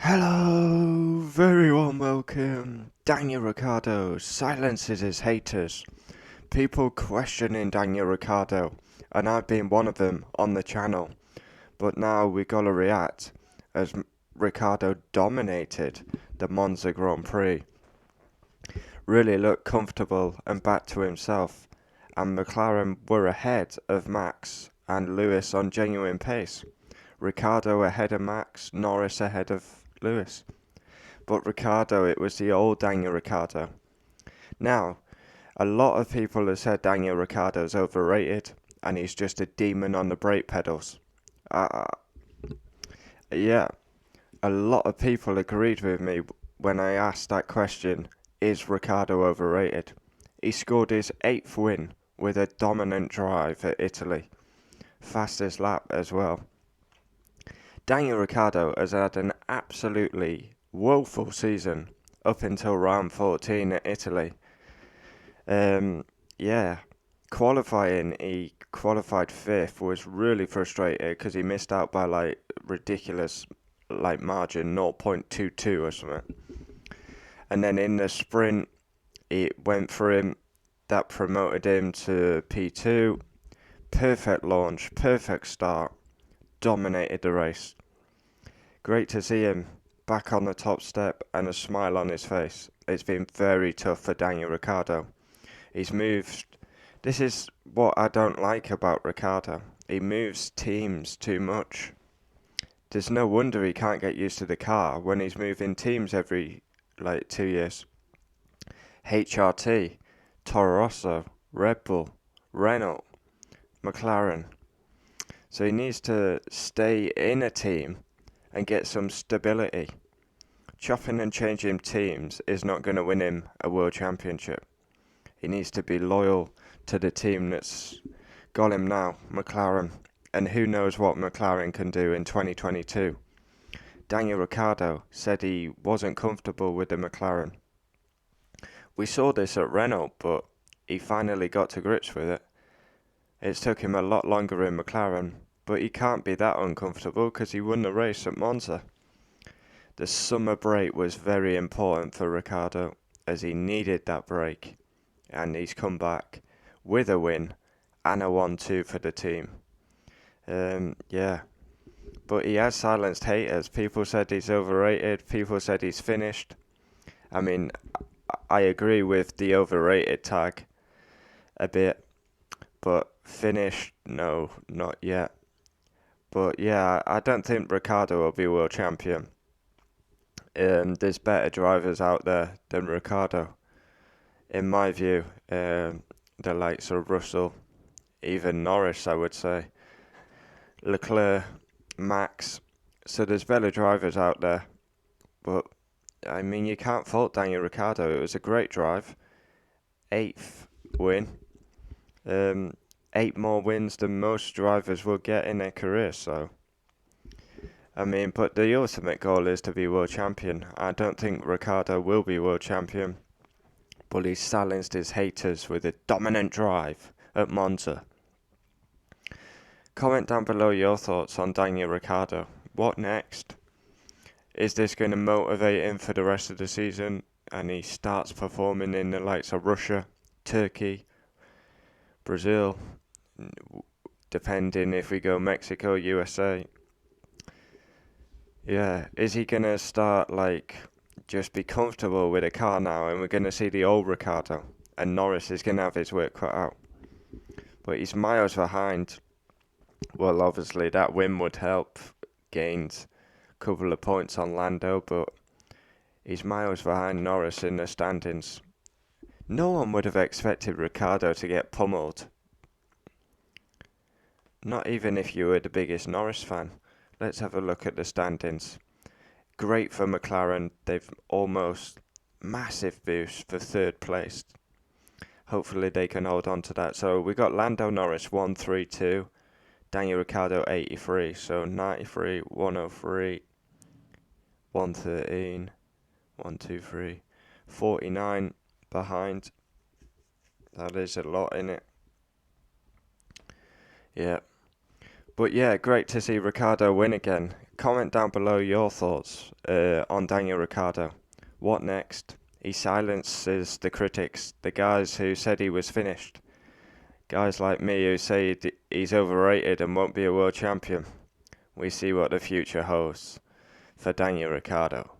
Hello, very warm welcome. Daniel Ricciardo silences his haters. People questioning Daniel Ricciardo, and I've been one of them on the channel. But now we gotta react as Ricciardo dominated the Monza Grand Prix. Really looked comfortable and back to himself, and McLaren were ahead of Max and Lewis on genuine pace. Ricciardo ahead of Max, Norris ahead of Lewis. But Ricciardo, it was the old Daniel Ricciardo. Now, a lot of people have said Daniel Ricciardo's overrated and he's just a demon on the brake pedals. Uh, yeah, a lot of people agreed with me when I asked that question, is Ricciardo overrated? He scored his 8th win with a dominant drive at Italy. Fastest lap as well. Daniel Ricciardo has had an absolutely woeful season up until round 14 at Italy. Yeah, qualifying, he qualified 5th, was really frustrated because he missed out by like ridiculous margin 0.22 or something. And then in the sprint, it went for him. That promoted him to P2. Perfect launch, perfect start, dominated the race. Great to see him back on the top step and a smile on his face. It's been very tough for Daniel Ricciardo. He's moved. This is what I don't like about Ricciardo. He moves teams too much. There's no wonder he can't get used to the car when he's moving teams every 2 years. HRT, Toro Rosso, Red Bull, Renault, McLaren. So he needs to stay in a team and get some stability. Chopping and changing teams is not going to win him a world championship. He needs to be loyal to the team that's got him now, McLaren. And who knows what McLaren can do in 2022. Daniel Ricciardo said he wasn't comfortable with the McLaren. We saw this at Renault, but he finally got to grips with it. It's took him a lot longer in McLaren, but he can't be that uncomfortable because he won the race at Monza. The summer break was very important for Ricciardo as he needed that break, and he's come back with a win and a 1-2 for the team. Yeah, but he has silenced haters. People said he's overrated, people said he's finished. I mean, I agree with the overrated tag a bit, but finished, no, not yet. But yeah, I don't think Ricciardo will be world champion. There's better drivers out there than Ricciardo, in my view. The likes of Russell, even Norris, I would say, Leclerc, Max. So there's better drivers out there. But I mean, you can't fault Daniel Ricciardo. It was a great drive, 8th win. 8 more wins than most drivers will get in their career, so I mean, but the ultimate goal is to be world champion. I don't think Ricciardo will be world champion, but he silenced his haters with a dominant drive at Monza. Comment down below your thoughts on Daniel Ricciardo. What next? Is this going to motivate him for the rest of the season and he starts performing in the likes of Russia, Turkey, Brazil, depending if we go Mexico, USA? Yeah, is he going to start just be comfortable with a car now and we're going to see the old Ricciardo and Norris is going to have his work cut out? But he's miles behind. Well, obviously that win would help, gained a couple of points on Lando, but he's miles behind Norris in the standings. No one would have expected Ricciardo to get pummeled. Not even if you were the biggest Norris fan. Let's have a look at the standings. Great for McLaren. They've almost massive boost for 3rd place. Hopefully they can hold on to that. So we got Lando Norris 132, Daniel Ricciardo 83. So 93, 103, 113, 123, 49 behind. That is a lot in it. Yeah. But yeah, great to see Ricciardo win again. Comment down below your thoughts on Daniel Ricciardo. What next? He silences the critics, the guys who said he was finished. Guys like me who say he's overrated and won't be a world champion. We see what the future holds for Daniel Ricciardo.